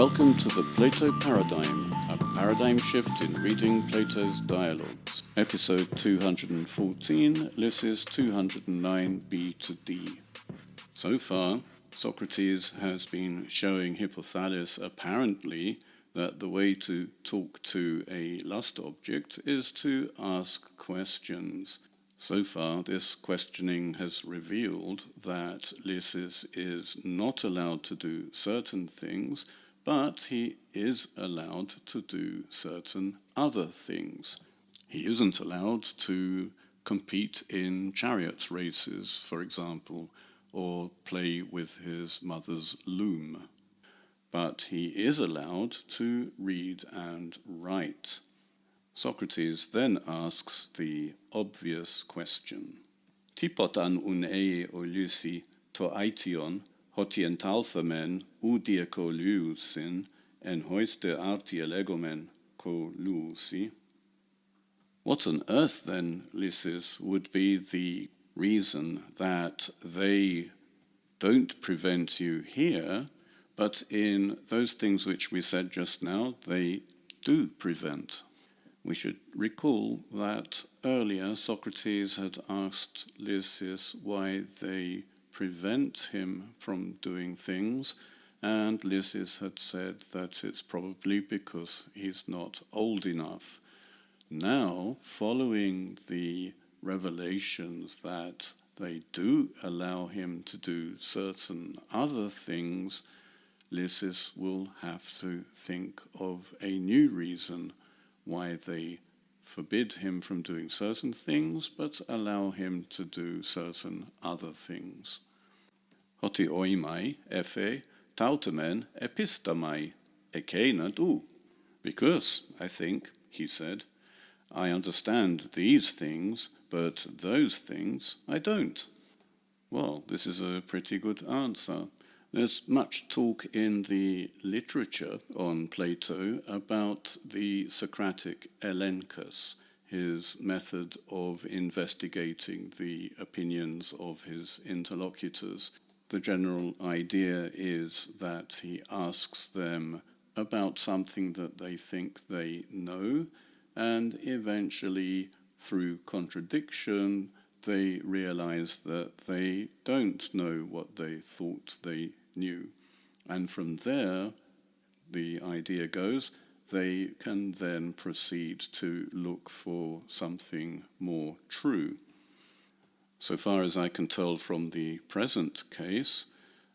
Welcome to the Plato Paradigm, a paradigm shift in reading Plato's dialogues. Episode 214, Lysis 209b to d. So far, Socrates has been showing Hippothales apparently that the way to talk to a lust object is to ask questions. So far, this questioning has revealed that Lysis is not allowed to do certain things, but he is allowed to do certain other things. He isn't allowed to compete in chariot races, for example, or play with his mother's loom. But he is allowed to read and write. Socrates then asks the obvious question. Typotan unei o Lysi to aition hotientalthamen udiaco lusin en hoiste arti elegomen co lusi. What on earth then, Lysis, would be the reason that they don't prevent you here, but in those things which we said just now, they do prevent? We should recall that earlier Socrates had asked Lysis why they prevent him from doing things, and Lysis had said that it's probably because he's not old enough. Now, following the revelations that they do allow him to do certain other things, Lysis will have to think of a new reason why they forbid him from doing certain things, but allow him to do certain other things. Hoti oimai, ephe, tautamen, epistamai, ekena du. Because, I think, he said, I understand these things, but those things I don't. Well, this is a pretty good answer. There's much talk in the literature on Plato about the Socratic elenchus, his method of investigating the opinions of his interlocutors. The general idea is that he asks them about something that they think they know, and eventually, through contradiction, they realize that they don't know what they thought they knew. And from there, the idea goes, they can then proceed to look for something more true. So far as I can tell from the present case,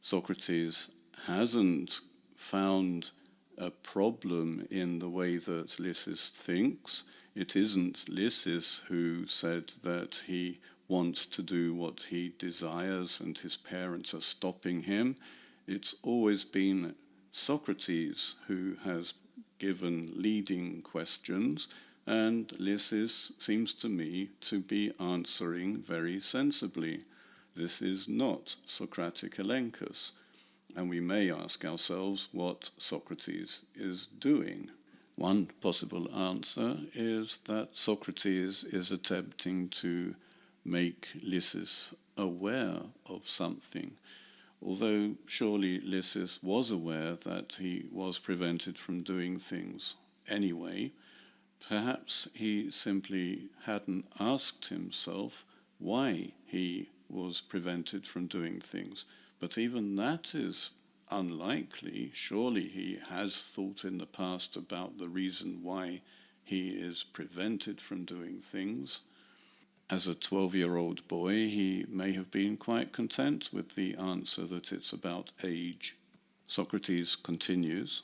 Socrates hasn't found a problem in the way that Lysis thinks. It isn't Lysis who said that he wants to do what he desires and his parents are stopping him. It's always been Socrates who has given leading questions, and Lysis seems to me to be answering very sensibly. This is not Socratic elenchus, and we may ask ourselves what Socrates is doing. One possible answer is that Socrates is attempting to make Lysis aware of something, although surely Lysis was aware that he was prevented from doing things anyway. Perhaps he simply hadn't asked himself why he was prevented from doing things. But even that is unlikely. Surely he has thought in the past about the reason why he is prevented from doing things. As a 12-year-old boy, he may have been quite content with the answer that it's about age. Socrates continues,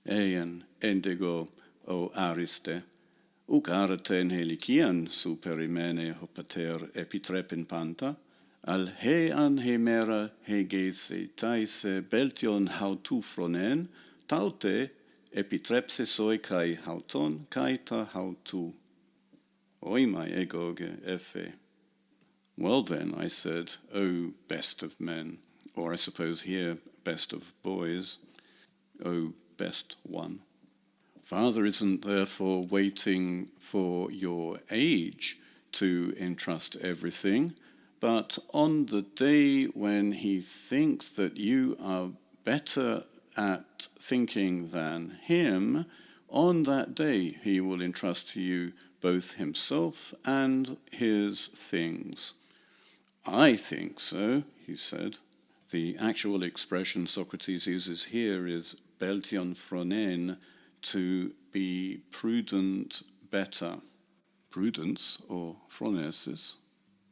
Eien endego o Ariste, uk araten helikian superimene hopater epitrepin panta, al he an hemera hegese taise beltion hautufronen, taute epitrepse soi kai hauton kai ta hautu. Oimai egoge ephe. Well then, I said, O best of men, or I suppose here, best of boys, O best one. Father isn't therefore waiting for your age to entrust everything, but on the day when he thinks that you are better at thinking than him, on that day he will entrust to you both himself and his things. I think so, he said. The actual expression Socrates uses here is beltion phronein, to be prudent better. Prudence, or phronesis,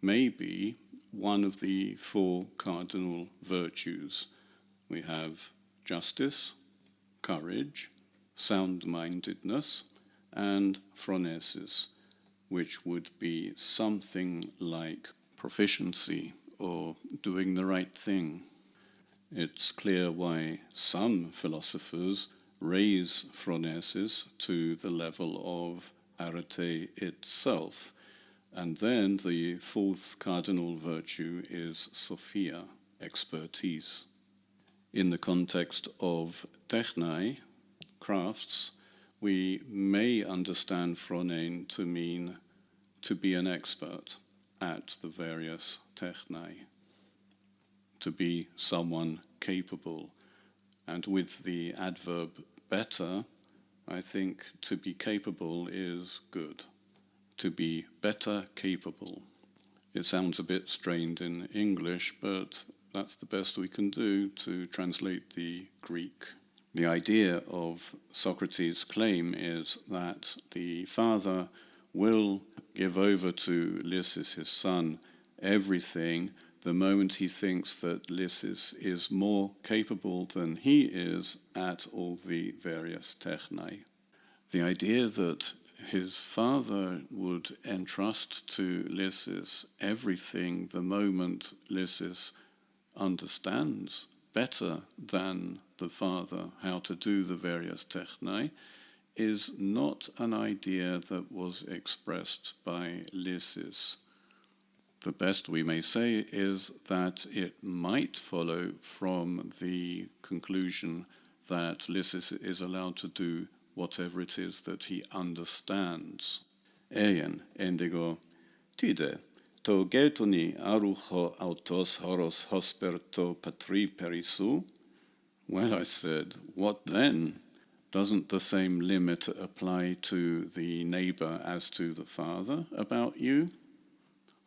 may be one of the four cardinal virtues. We have justice, courage, sound-mindedness, and phronesis, which would be something like proficiency or doing the right thing. It's clear why some philosophers raise phronesis to the level of arete itself. And then the fourth cardinal virtue is sophia, expertise. In the context of technai, crafts, we may understand phronein to mean to be an expert at the various technai, to be someone capable. And with the adverb better, I think to be capable is good. To be better capable. It sounds a bit strained in English, but that's the best we can do to translate the Greek. The idea of Socrates' claim is that the father will give over to Lysis, his son, everything the moment he thinks that Lysis is more capable than he is at all the various technai. The idea that his father would entrust to Lysis everything the moment Lysis understands better than the father how to do the various technai is not an idea that was expressed by Lysis. The best we may say is that it might follow from the conclusion that Lysis is allowed to do whatever it is that he understands. Eien, endigo, tide, to geltoni arucho autos horos hosperto patri perisu? Well, I said, what then? Doesn't the same limit apply to the neighbour as to the father about you?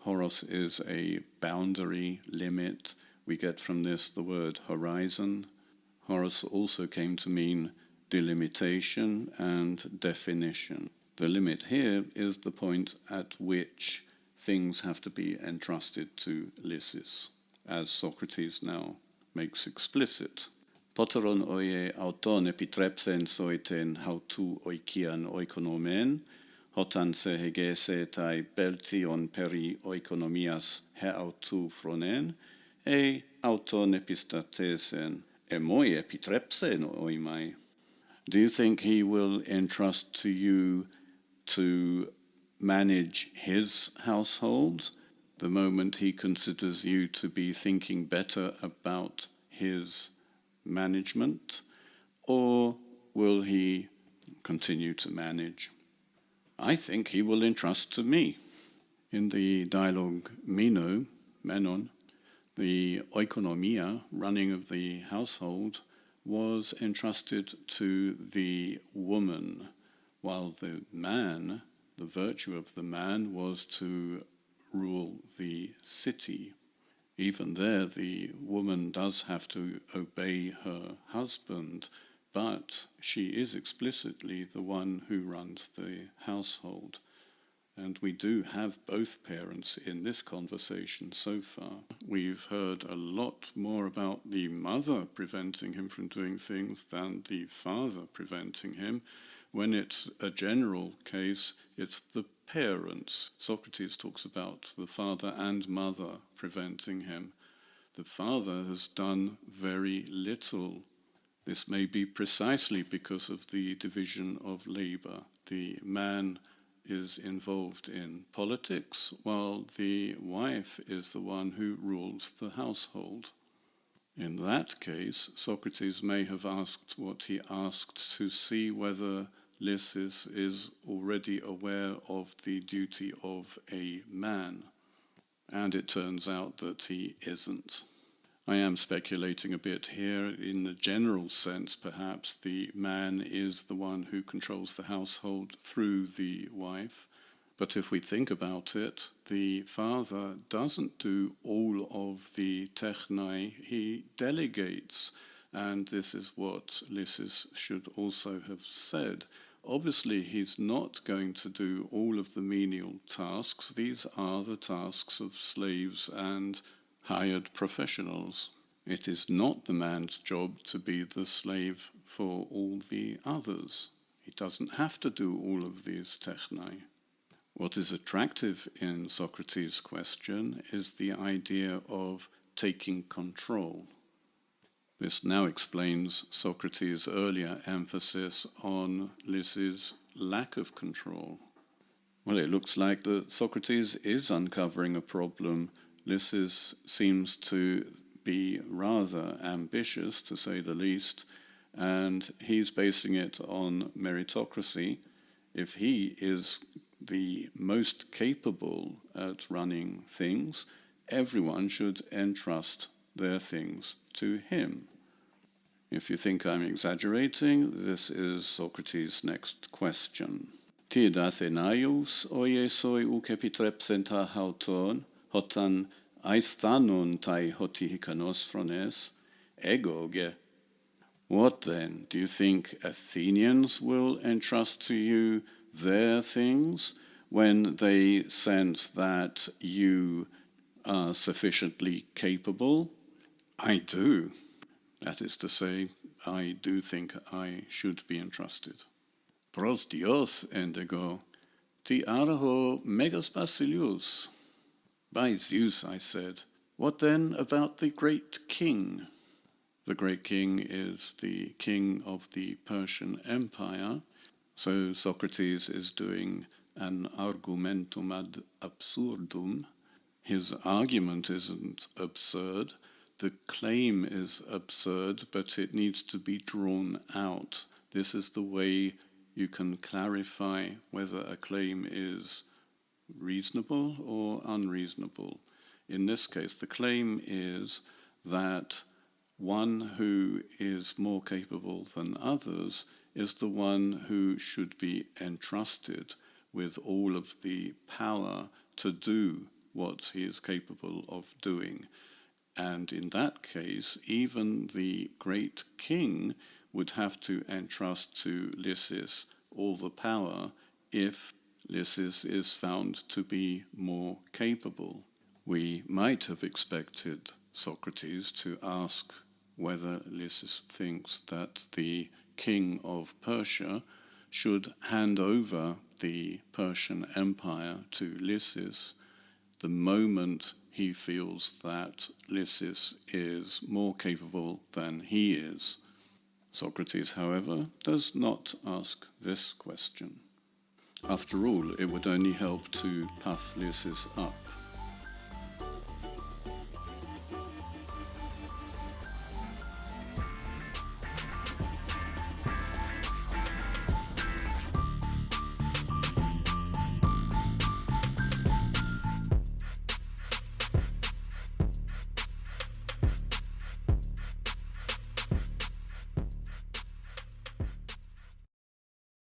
Horos is a boundary, limit. We get from this the word horizon. Horos also came to mean delimitation and definition. The limit here is the point at which things have to be entrusted to Lysis, as Socrates now makes explicit. Poteron oie auton epitrepsen soiten hautu oikian oikonomen, hotan se hegese tai beltion peri oikonomias he autu phronen, auton epistatesen, moi epitrepsen oimai. Do you think he will entrust to you to manage his household the moment he considers you to be thinking better about his management, or will he continue to manage? I think he will entrust to me. In the dialogue Menon, the oikonomia, running of the household, was entrusted to the woman, while the man, the virtue of the man, was to rule the city. Even there, the woman does have to obey her husband, but she is explicitly the one who runs the household. And we do have both parents in this conversation so far. We've heard a lot more about the mother preventing him from doing things than the father preventing him. When it's a general case, it's the parents. Socrates talks about the father and mother preventing him. The father has done very little. This may be precisely because of the division of labor. The man is involved in politics, while the wife is the one who rules the household. In that case, Socrates may have asked what he asked to see whether Lysis is already aware of the duty of a man, and it turns out that he isn't. I am speculating a bit here. In the general sense, perhaps the man is the one who controls the household through the wife. But if we think about it, the father doesn't do all of the technai, he delegates. And this is what Lysis should also have said. Obviously, he's not going to do all of the menial tasks. These are the tasks of slaves and hired professionals. It is not the man's job to be the slave for all the others. He doesn't have to do all of these technai. What is attractive in Socrates' question is the idea of taking control. This now explains Socrates' earlier emphasis on Lysis' lack of control. Well, it looks like that Socrates is uncovering a problem. Lysis seems to be rather ambitious, to say the least, and he's basing it on meritocracy. If he is the most capable at running things, everyone should entrust their things to him. If you think I'm exaggerating, this is Socrates' next question. Tid Athenaios oiesoi ukepitreps hauton, hotan aisthanon tai hotihikanos phrones, egoge. What then? Do you think Athenians will entrust to you their things when they sense that you are sufficiently capable? I do. That is to say, I do think I should be entrusted. Pros Dios endego, ti araho megas basilius. By Zeus, I said, what then about the great king? The great king is the king of the Persian Empire. So Socrates is doing an argumentum ad absurdum. His argument isn't absurd. The claim is absurd, but it needs to be drawn out. This is the way you can clarify whether a claim is reasonable or unreasonable. In this case, the claim is that one who is more capable than others is the one who should be entrusted with all of the power to do what he is capable of doing. And in that case, even the great king would have to entrust to Lysis all the power if Lysis is found to be more capable. We might have expected Socrates to ask whether Lysis thinks that the king of Persia should hand over the Persian Empire to Lysis the moment he feels that Lysis is more capable than he is. Socrates, however, does not ask this question. After all, it would only help to puff Lysis up.